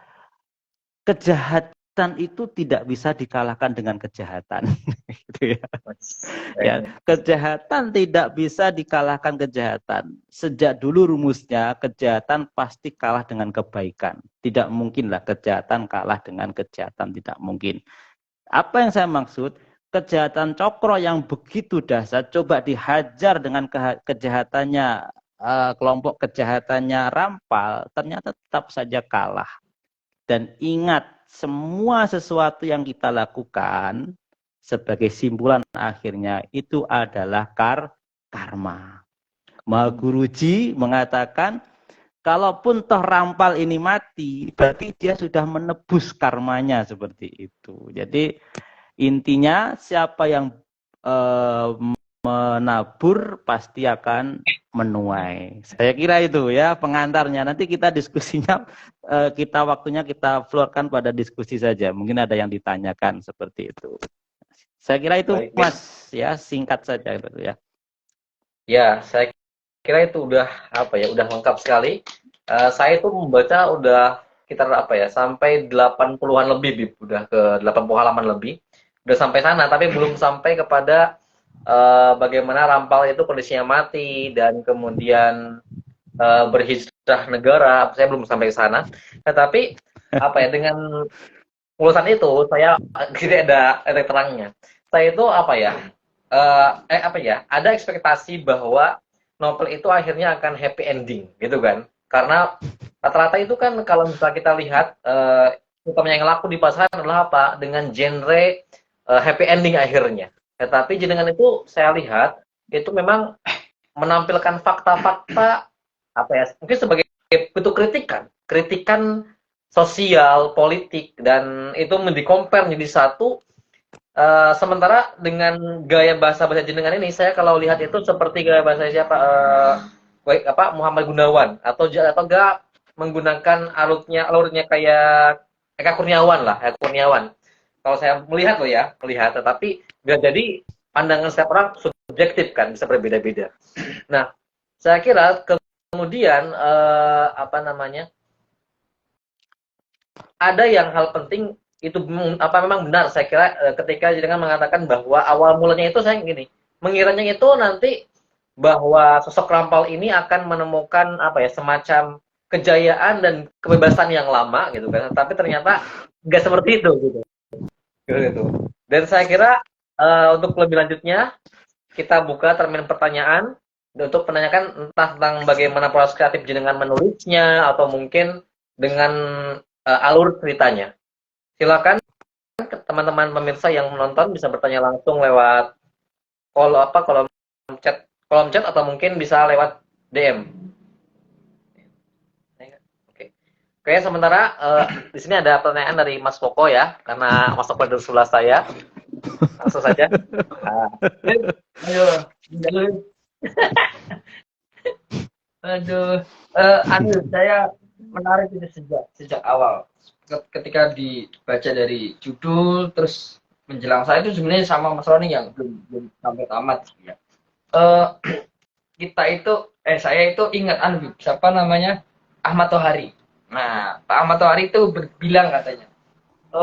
kejahatan itu tidak bisa dikalahkan dengan kejahatan. Gitu ya. Ya, kejahatan tidak bisa dikalahkan kejahatan. Sejak dulu rumusnya kejahatan pasti kalah dengan kebaikan. Tidak mungkinlah kejahatan kalah dengan kejahatan, tidak mungkin. Apa yang saya maksud? Kejahatan Cokro yang begitu dahsyat coba dihajar dengan kejahatannya kelompok kejahatannya Rampal, ternyata tetap saja kalah. Dan ingat, semua sesuatu yang kita lakukan sebagai simpulan akhirnya itu adalah karma. Mahaguruji mengatakan, kalaupun toh Rampal ini mati, berarti dia sudah menebus karmanya, seperti itu. Jadi intinya siapa yang menabur pasti akan menuai. Saya kira itu ya pengantarnya. Nanti kita diskusinya, waktunya kita floorkan pada diskusi saja. Mungkin ada yang ditanyakan seperti itu. Saya kira itu. Baik, Mas, ya singkat saja gitu ya. Ya, saya kira itu udah udah lengkap sekali. Saya itu membaca udah sekitar sampai 80-an lebih, Bib. Udah ke 80 halaman lebih. Udah sampai sana, tapi belum sampai kepada bagaimana Rampal itu kondisinya mati dan kemudian berhijrah negara. Saya belum sampai ke sana. Tetapi dengan ulasan itu saya tidak ada terangnya. Saya itu ada ekspektasi bahwa novel itu akhirnya akan happy ending gitu kan. Karena rata-rata itu kan kalau misalnya kita lihat utamanya yang laku di pasaran adalah dengan genre happy ending akhirnya. Tetapi jenengan itu saya lihat itu memang menampilkan fakta-fakta mungkin sebagai bentuk kritikan sosial, politik, dan itu di-compare menjadi satu. Sementara dengan gaya bahasa jenengan ini, saya kalau lihat itu seperti gaya bahasa siapa Muhammad Gunawan atau enggak menggunakan alurnya kayak Eka Kurniawan. Kalau saya melihat tetapi nggak jadi pandangan setiap orang subjektif kan, bisa berbeda-beda. Nah, saya kira kemudian ada yang hal penting itu memang benar. Saya kira ketika jenengan mengatakan bahwa awal mulanya itu saya mengiranya itu nanti bahwa sosok Rampal ini akan menemukan semacam kejayaan dan kebebasan yang lama gitu kan. Tapi ternyata nggak seperti itu gitu. Gitu. Dan saya kira untuk lebih lanjutnya kita buka termin pertanyaan untuk menanyakan entah tentang bagaimana proses kreatif jenengan menulisnya atau mungkin dengan alur ceritanya. Silakan teman-teman pemirsa yang menonton bisa bertanya langsung lewat kolom chat atau mungkin bisa lewat DM. Oke. Oke, sementara di sini ada pertanyaan dari Mas Koko ya, karena Mas Koko dari sebelah saya. Langsung saja. Ayo. Aduh, saya menarik itu sejak awal. Ketika dibaca dari judul, terus menjelang saya itu sebenarnya sama Mas Roni yang belum sampai tamat ya. Eh, kita itu, saya itu ingat siapa namanya, Ahmad Tohari. Nah, Pak Ahmad Tohari itu bilang katanya,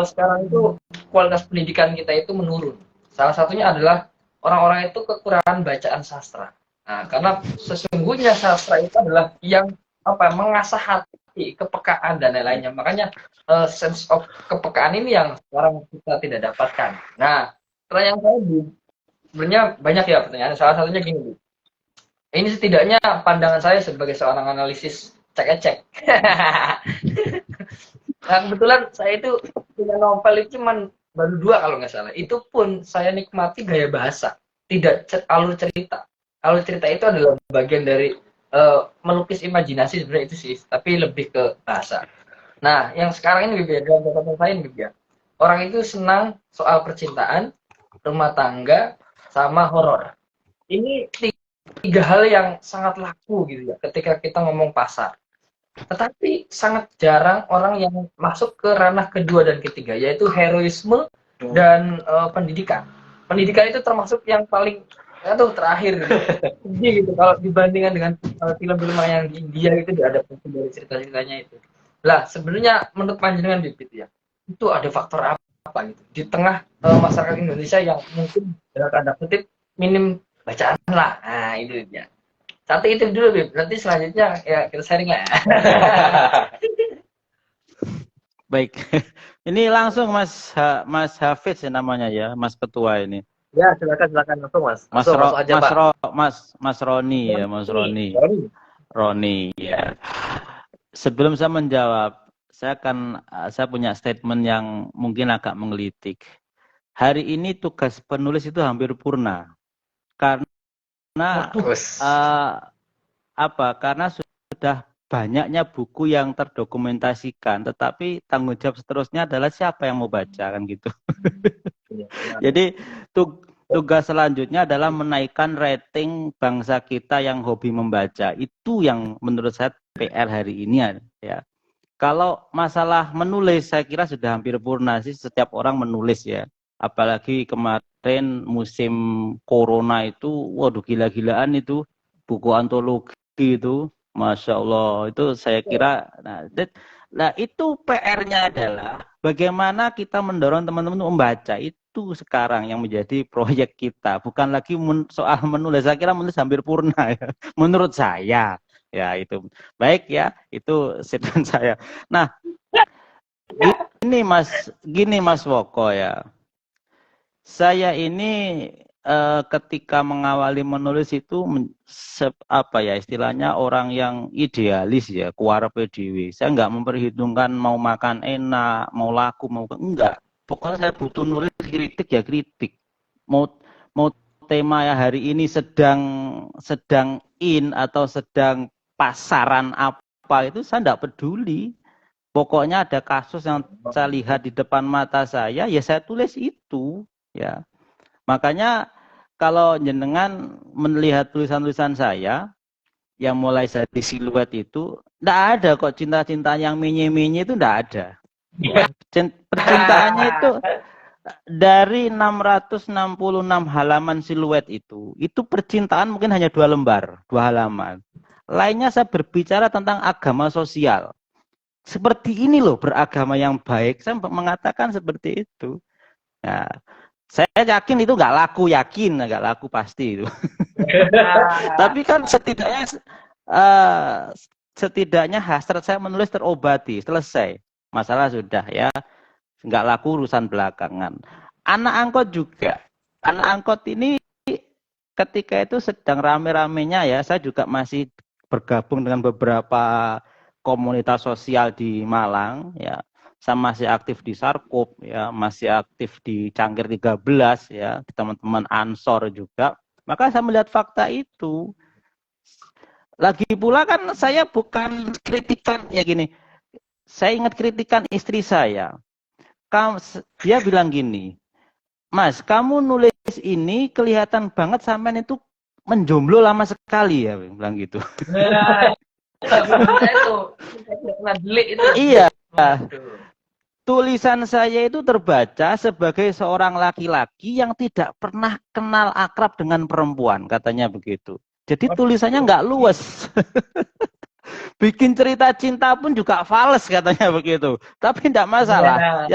sekarang itu kualitas pendidikan kita itu menurun. Salah satunya adalah orang-orang itu kekurangan bacaan sastra. Nah, karena sesungguhnya sastra itu adalah yang mengasah hati, kepekaan dan lain-lainnya. Makanya sense of kepekaan ini yang sekarang kita tidak dapatkan. Nah, pertanyaan saya sebenarnya banyak ya pertanyaan. Salah satunya gini, Bu. Ini setidaknya pandangan saya sebagai seorang analisis cek-cek. Nah, kebetulan saya itu punya novel itu cuman baru 2 kalau nggak salah. Itu pun saya nikmati gaya bahasa, tidak alur cerita. Alur cerita itu adalah bagian dari melukis imajinasi sebenarnya itu sih, tapi lebih ke bahasa. Nah, yang sekarang ini beda dalam catatan saya beda. Orang itu senang soal percintaan, rumah tangga, sama horor. Ini 3 hal yang sangat laku gitu ya ketika kita ngomong pasar. Tetapi sangat jarang orang yang masuk ke ranah kedua dan ketiga, yaitu heroisme dan pendidikan. Pendidikan itu termasuk yang paling terakhir gitu. Kalau dibandingkan dengan film-film yang di India itu ada dari cerita-ceritanya itu. Lah sebenarnya menurut panjenengan Bibit ya, itu ada faktor apa gitu di tengah masyarakat Indonesia yang mungkin dalam tanda kutip minim bacaan lah. Nah itu ya. Satu itu dulu, Bib. Nanti selanjutnya ya kita sharing lah. Baik. Ini langsung Mas Hafiz ya namanya ya, Mas Ketua ini. Ya, silakan langsung, Mas. Langsung aja, Pak. Mas Roni ya, Mas Roni. Roni ya. Sebelum saya menjawab, saya punya statement yang mungkin agak menggelitik. Hari ini tugas penulis itu hampir purna. Karena karena sudah banyaknya buku yang terdokumentasikan, tetapi tanggung jawab seterusnya adalah siapa yang mau baca kan gitu. Jadi tugas selanjutnya adalah menaikkan rating bangsa kita yang hobi membaca. Itu yang menurut saya PR hari ini ya. Kalau masalah menulis saya kira sudah hampir purna sih, setiap orang menulis ya. Apalagi kemarin musim corona itu, waduh gila-gilaan itu buku antologi itu, Masya Allah itu saya kira. Nah itu PR-nya adalah bagaimana kita mendorong teman-teman untuk membaca. Itu sekarang yang menjadi proyek kita, bukan lagi soal menulis. Saya kira menulis hampir purna ya, menurut saya. Ya itu baik ya, itu statement saya. Nah ini Mas Woko ya. Saya ini ketika mengawali menulis itu istilahnya orang yang idealis ya, kuarepe dhewe. Saya nggak memperhitungkan mau makan enak, mau laku, mau enggak. Pokoknya saya butuh nulis kritik ya kritik. Mau tema ya hari ini sedang in atau sedang pasaran apa itu saya enggak peduli. Pokoknya ada kasus yang saya lihat di depan mata saya, ya saya tulis itu ya. Makanya kalau jenengan melihat tulisan-tulisan saya yang mulai dari siluet itu, enggak ada kok cinta-cinta yang menye-menye itu enggak ada. Percintaannya itu dari 666 halaman siluet itu percintaan mungkin hanya 2 lembar, 2 halaman. Lainnya saya berbicara tentang agama sosial. Seperti ini loh beragama yang baik. Saya mengatakan seperti itu. Nah, saya yakin itu nggak laku pasti itu. Tapi kan setidaknya hasrat saya menulis terobati, selesai. Masalah sudah ya. nggak laku urusan belakangan. Anak angkot juga. Anak angkot ini ketika itu sedang rame-ramenya ya, saya juga masih bergabung dengan beberapa komunitas sosial di Malang ya. Saya masih aktif di Sarkup ya, masih aktif di Cangkir 13 ya, teman-teman Ansor juga. Maka saya melihat fakta itu. Lagi pula kan saya bukan kritikan ya gini. Saya ingat kritikan istri saya. Dia bilang gini, Mas, kamu nulis ini kelihatan banget sampean itu menjomblo lama sekali ya, bilang gitu. Nah, itu delik itu. Iya. Tulisan saya itu terbaca sebagai seorang laki-laki yang tidak pernah kenal akrab dengan perempuan, katanya begitu. Jadi tulisannya nggak luas. Bikin cerita cinta pun juga fals, katanya begitu. Tapi tidak masalah.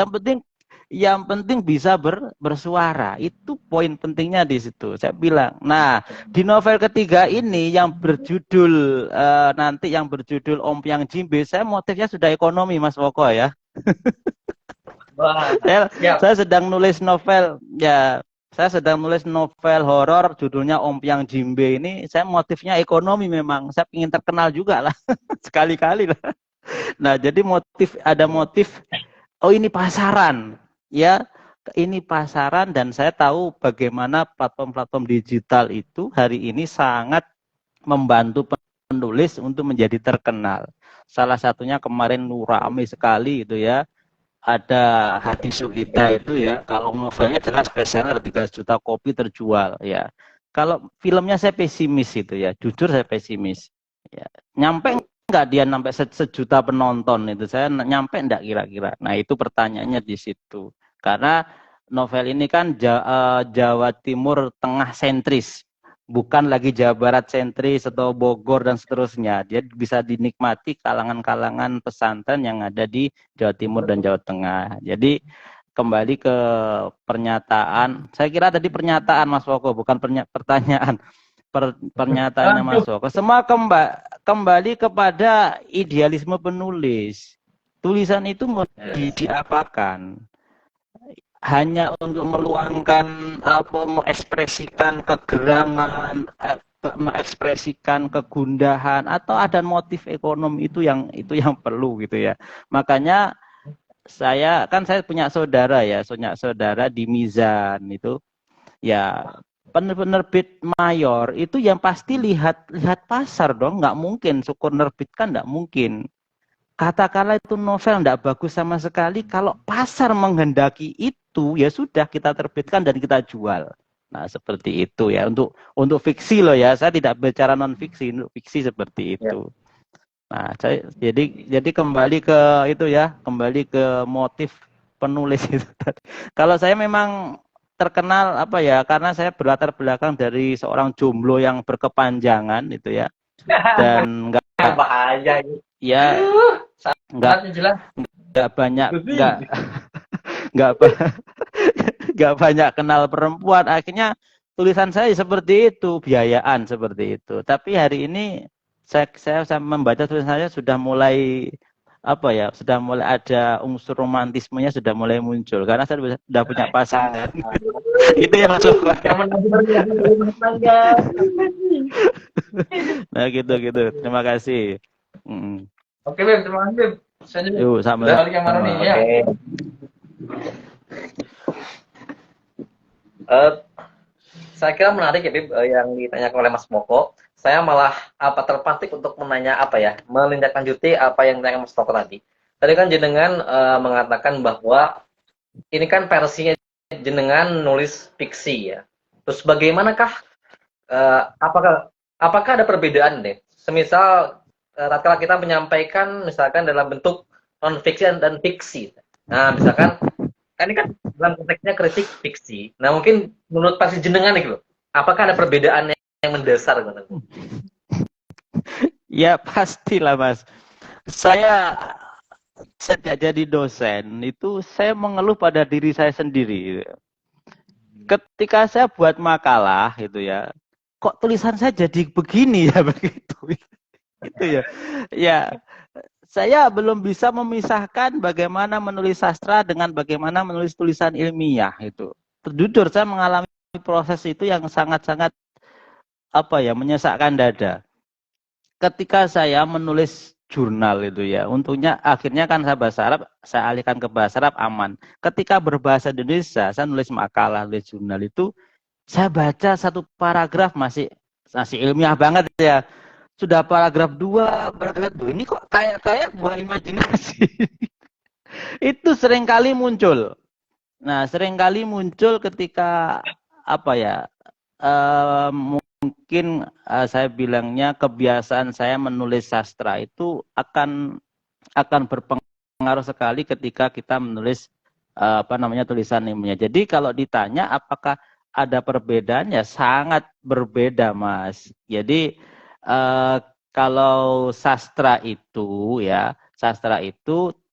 Yang penting bisa bersuara. Itu poin pentingnya di situ. Saya bilang. Nah, di novel ketiga ini yang berjudul nanti yang berjudul Ompyang Jimbe, saya motifnya sudah ekonomi, Mas Woko ya. Wah, saya sedang nulis novel ya. Saya sedang nulis novel horor judulnya Ompyang Jimbe ini. Saya motifnya ekonomi memang. Saya ingin terkenal juga lah. Sekali-kali lah. Nah, jadi ada motif. Oh, ini pasaran. Ya, ini pasaran dan saya tahu bagaimana platform-platform digital itu hari ini sangat membantu penulis untuk menjadi terkenal. Salah satunya kemarin rame sekali itu ya. Ada Hadi Sugita itu ya, kalau novelnya jelas bestseller 13 juta kopi terjual ya. Kalau filmnya saya pesimis itu ya, jujur saya pesimis. Ya. Nyampe enggak dia sampai sejuta penonton itu, saya nyampe enggak kira-kira. Nah itu pertanyaannya di situ. Karena novel ini kan Jawa Timur Tengah sentris, bukan lagi Jawa Barat sentris atau Bogor dan seterusnya. Dia bisa dinikmati kalangan-kalangan pesantren yang ada di Jawa Timur dan Jawa Tengah. Jadi kembali ke pernyataan, saya kira tadi pernyataan Mas Woko, bukan pertanyaan. Pernyataannya Mas Woko. Semua kembali kepada idealisme penulis. Tulisan itu mau diapakan? Hanya untuk meluangkan mengekspresikan kegerangan, mengekspresikan kegundahan, atau ada motif ekonomi itu yang perlu gitu ya. Makanya saya punya saudara ya, saudara di Mizan itu ya, penerbit mayor itu yang pasti lihat pasar dong, nggak mungkin syukur nerbitkan, nggak mungkin. Katakanlah itu novel tidak bagus sama sekali, kalau pasar menghendaki itu, ya sudah kita terbitkan dan kita jual. Nah, seperti itu ya. Untuk fiksi loh ya, saya tidak bicara non fiksi, untuk fiksi seperti itu. Nah, jadi kembali ke itu ya, kembali ke motif penulis itu tadi. Kalau saya memang terkenal apa ya, karena saya berlatar belakang dari seorang jomblo yang berkepanjangan itu ya. Dan enggak bahaya ini. Ya, nggak banyak kenal perempuan. Akhirnya tulisan saya seperti itu, biayaan seperti itu. Tapi hari ini saya membaca tulisan saya sudah mulai sudah mulai ada unsur romantismenya, sudah mulai muncul karena saya sudah punya pasangan. Itu yang masuk. Nah, gitu. Terima kasih. Oke, Beb, terima kasih, Beb. Yuk, sama. Balik yang mana nih? Ya. Saya kira menarik ya, Beb, yang ditanyakan oleh Mas Moko. Saya malah terpantik untuk melindaklanjuti apa yang ditanyakan Mas Moko tadi. Tadi kan jenengan mengatakan bahwa ini kan versinya jenengan nulis fiksi ya. Terus bagaimanakah apakah ada perbedaan deh? Semisal tatkala kita menyampaikan misalkan dalam bentuk non fiksi dan fiksi. Nah, misalkan ini kan dalam konteksnya kritik fiksi. Nah, mungkin menurut versi jenengan nih loh, apakah ada perbedaan yang mendasar gitu? Ya, pastilah, Mas. Saya sejak jadi dosen itu saya mengeluh pada diri saya sendiri. Ketika saya buat makalah gitu ya, kok tulisan saya jadi begini ya begitu. Itu ya. Ya, saya belum bisa memisahkan bagaimana menulis sastra dengan bagaimana menulis tulisan ilmiah itu. Jujur saya mengalami proses itu yang sangat-sangat menyesakkan dada. Ketika saya menulis jurnal itu ya, untungnya akhirnya kan saya bahasa Arab, saya alihkan ke bahasa Arab aman. Ketika berbahasa Indonesia, saya nulis makalah, nulis jurnal itu, saya baca satu paragraf masih ilmiah banget ya. Sudah paragraf 2, paragraf 2, ini kok kayak buah imajinasi. Itu seringkali muncul. Nah, seringkali muncul ketika mungkin saya bilangnya kebiasaan saya menulis sastra itu akan berpengaruh sekali ketika kita menulis tulisan ilmiah. Jadi kalau ditanya apakah ada perbedaan, ya sangat berbeda, Mas. Jadi kalau sastra itu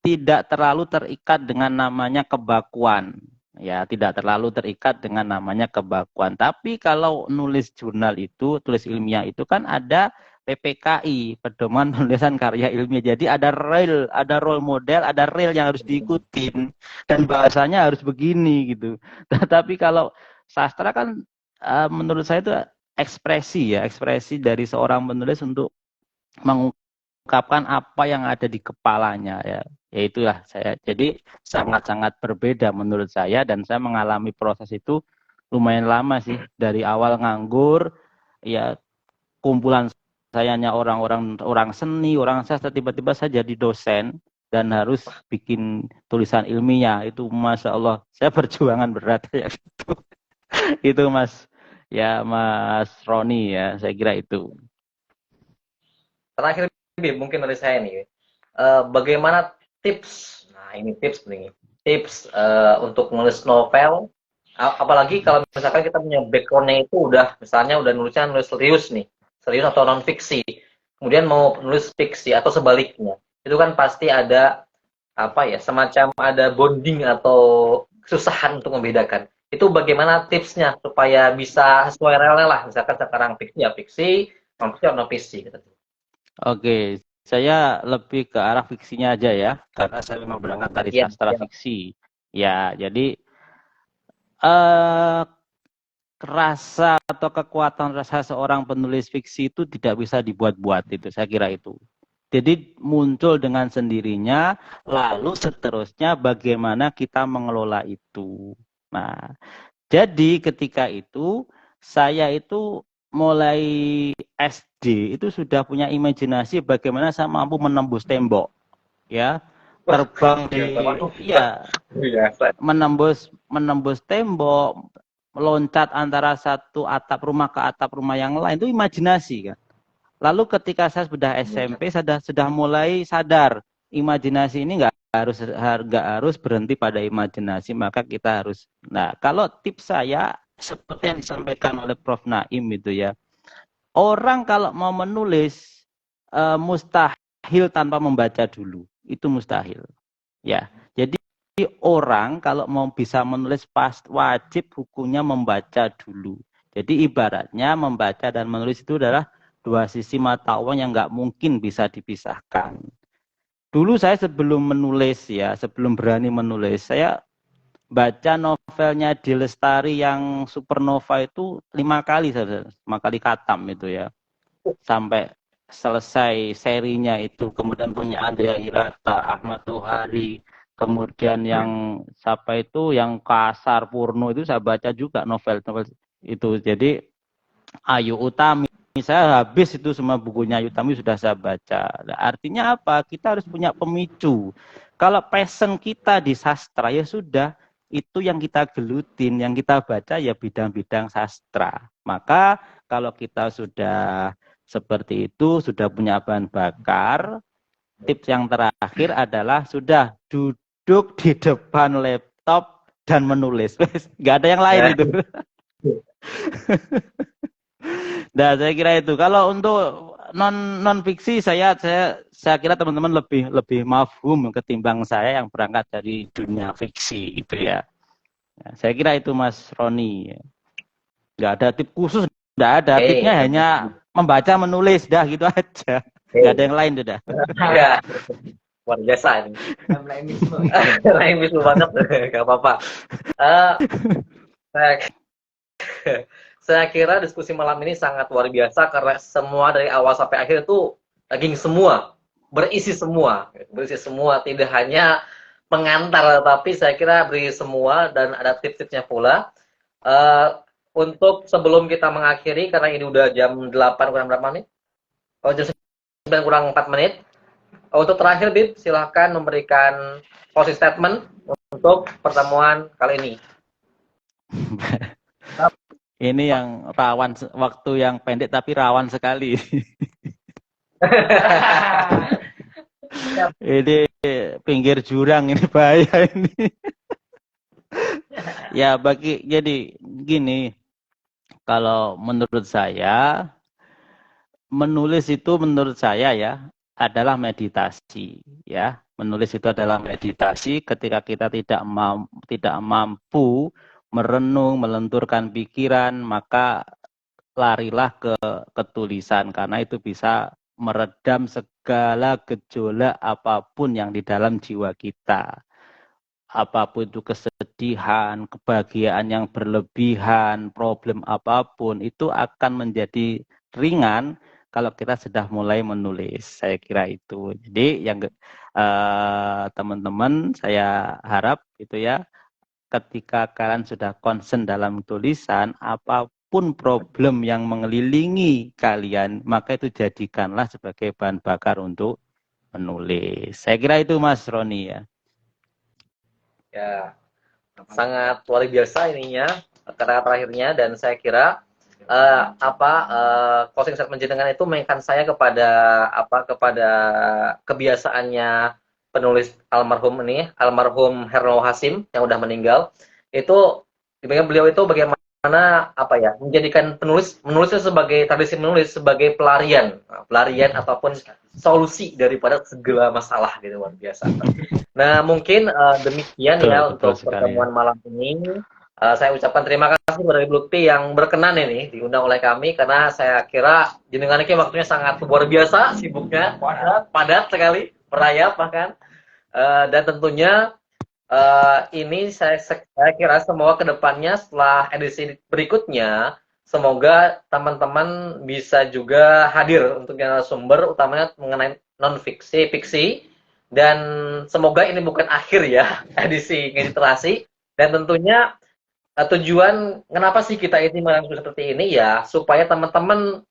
tidak terlalu terikat dengan namanya kebakuan. Ya, tidak terlalu terikat dengan namanya kebakuan. Tapi kalau nulis jurnal itu, tulis ilmiah itu kan ada PPKI, pedoman penulisan karya ilmiah. Jadi ada role model, ada rel yang harus diikutin dan bahasanya harus begini gitu. Tapi kalau sastra kan menurut saya itu ekspresi dari seorang penulis untuk mengungkapkan apa yang ada di kepalanya ya. Ya itulah saya. Jadi sangat-sangat berbeda menurut saya, dan saya mengalami proses itu lumayan lama sih. Dari awal nganggur, ya kumpulan sayanya orang seni, orang sastra, tiba-tiba saya jadi dosen dan harus bikin tulisan ilmiah. Itu Masya Allah, saya perjuangan berat ya gitu. Itu Mas Roni ya, saya kira itu. Terakhir mungkin dari saya nih, bagaimana tips? Nah ini tips nih, tips untuk menulis novel. Apalagi kalau misalkan kita punya backgroundnya itu udah nulis serius nih, serius atau non fiksi, kemudian mau nulis fiksi atau sebaliknya, itu kan pasti ada semacam ada bonding atau kesusahan untuk membedakan. Itu bagaimana tipsnya supaya bisa sesuai relnya lah, misalkan sekarang fiksi ya fiksi, non fiksi non fiksi gitu. Oke, saya lebih ke arah fiksinya aja ya, karena saya memang berangkat dari sastra fiksi. Ya, jadi rasa atau kekuatan rasa seorang penulis fiksi itu tidak bisa dibuat-buat, itu saya kira itu. Jadi muncul dengan sendirinya, lalu seterusnya bagaimana kita mengelola itu. Nah, jadi ketika itu saya itu mulai SD itu sudah punya imajinasi bagaimana saya mampu menembus tembok, ya, terbang menembus tembok, meloncat antara satu atap rumah ke atap rumah yang lain, itu imajinasi kan. Lalu ketika saya sudah SMP, saya sudah mulai sadar imajinasi ini nggak harus berhenti pada imajinasi, maka kita harus. Nah, kalau tips saya seperti yang disampaikan oleh Prof. Naim itu ya, orang kalau mau menulis mustahil tanpa membaca dulu, itu mustahil. Ya, jadi orang kalau mau bisa menulis wajib hukumnya membaca dulu. Jadi ibaratnya membaca dan menulis itu adalah dua sisi mata uang yang nggak mungkin bisa dipisahkan. Dulu saya sebelum berani menulis, saya baca novelnya Di Lestari yang Supernova itu 5 kali khatam itu ya. Sampai selesai serinya itu. Kemudian punya Andrea Hirata, Ahmad Tuhari, kemudian yang yang Kasar Purno itu saya baca juga novel itu. Jadi Ayu Utami, saya habis itu semua bukunya Ayu Utami sudah saya baca. Nah, artinya apa? Kita harus punya pemicu. Kalau passion kita di sastra ya sudah, itu yang kita gelutin, yang kita baca ya bidang-bidang sastra. Maka kalau kita sudah seperti itu, sudah punya bahan bakar, tips yang terakhir adalah sudah duduk di depan laptop dan menulis. Nggak ada yang lain itu. Nah, saya kira itu. Kalau untuk non fiksi saya kira teman-teman lebih mafhum ketimbang saya yang berangkat dari dunia fiksi itu ya. Nah, saya kira itu Mas Roni. Nggak ada tip khusus, nggak ada. Tipnya hanya membaca, menulis, dah gitu aja. Nggak ada yang lain sudah. Ya, luar biasa ini. Lain bisu banget, nggak apa-apa. Eh, saya, saya kira diskusi malam ini sangat luar biasa karena semua dari awal sampai akhir itu daging semua, berisi semua, tidak hanya pengantar, tapi saya kira berisi semua dan ada tips-tipsnya pula. Eh, untuk sebelum kita mengakhiri, karena ini udah jam 8 kurang berapa menit? Oh, jam 9 kurang 4 menit. Untuk terakhir, Bib, silahkan memberikan closing statement untuk pertemuan kali ini. Ini yang rawan, waktu yang pendek tapi rawan sekali. Ini pinggir jurang, ini bahaya ini. Ya, jadi gini, kalau menurut saya, menulis itu menurut saya ya adalah meditasi, ya. Menulis itu adalah meditasi ketika kita tidak mampu merenung, melenturkan pikiran, maka larilah ke tulisan karena itu bisa meredam segala gejolak apapun yang di dalam jiwa kita. Apapun itu kesedihan, kebahagiaan yang berlebihan, problem apapun itu akan menjadi ringan kalau kita sudah mulai menulis. Saya kira itu. Jadi yang teman-teman saya harap itu ya, ketika kalian sudah concern dalam tulisan, apapun problem yang mengelilingi kalian, maka itu jadikanlah sebagai bahan bakar untuk menulis. Saya kira itu Mas Roni ya. Ya, sangat luar biasa ininya, kata terakhirnya, dan saya kira closing statement jenengan itu mengingatkan saya kepada kebiasaannya penulis almarhum Herno Hasim yang udah meninggal. Itu beliau itu bagaimana menjadikan menulisnya sebagai tradisi, menulis sebagai pelarian ataupun solusi daripada segala masalah gitu, luar biasa. Nah, mungkin demikian ya untuk pertemuan malam ini. Saya ucapkan terima kasih kepada Ibu Lutfi yang berkenan ini diundang oleh kami, karena saya kira jenengan ini waktunya sangat luar biasa, sibuknya, padat sekali, merayap bahkan. Dan tentunya ini saya kira semoga kedepannya setelah edisi berikutnya, semoga teman-teman bisa juga hadir untuk narasumber, utamanya mengenai non-fiksi, fiksi. Dan semoga ini bukan akhir ya edisi literasi, dan tentunya tujuan kenapa sih kita ini melakukan seperti ini ya, supaya teman-teman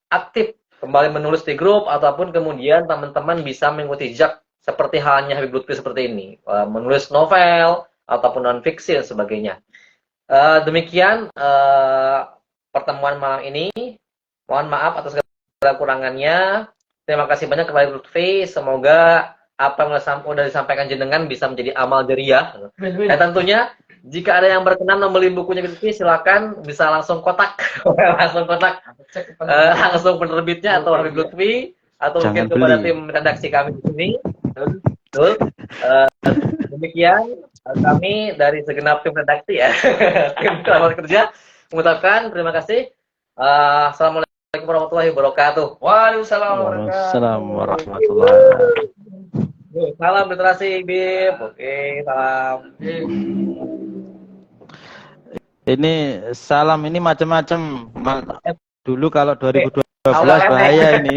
aktif kembali menulis di grup, ataupun kemudian teman-teman bisa mengikuti jejak seperti halnya Habib Lutfi seperti ini, menulis novel ataupun non-fiksi dan sebagainya. Demikian pertemuan malam ini. Mohon maaf atas segala kurangannya. Terima kasih banyak kepada Lutfi. Semoga apa yang sudah disampaikan jenengan bisa menjadi amal jariah. Dan tentunya jika ada yang berkenan membeli bukunya Lutfi, silakan bisa langsung kontak langsung penerbitnya atau Habib Lutfi, atau mungkin kepada tim redaksi kami di sini. Betul. Demikian kami dari segenap tim redaksi ya, tim selamat kerja, mengucapkan terima kasih. Assalamualaikum warahmatullahi wabarakatuh. Waalaikumsalam warahmatullahi wabarakatuh. Salam literasi, Bib. Oke, salam. Ini salam ini macam-macam. Dulu kalau 2012 bahaya ini.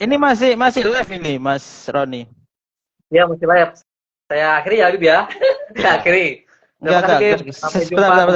Ini masih live ini, Mas Roni. Ya, masih live. Saya akhiri ya, Bib ya. Saya akhiri. Terima kasih, Bib. Sampai jumpa.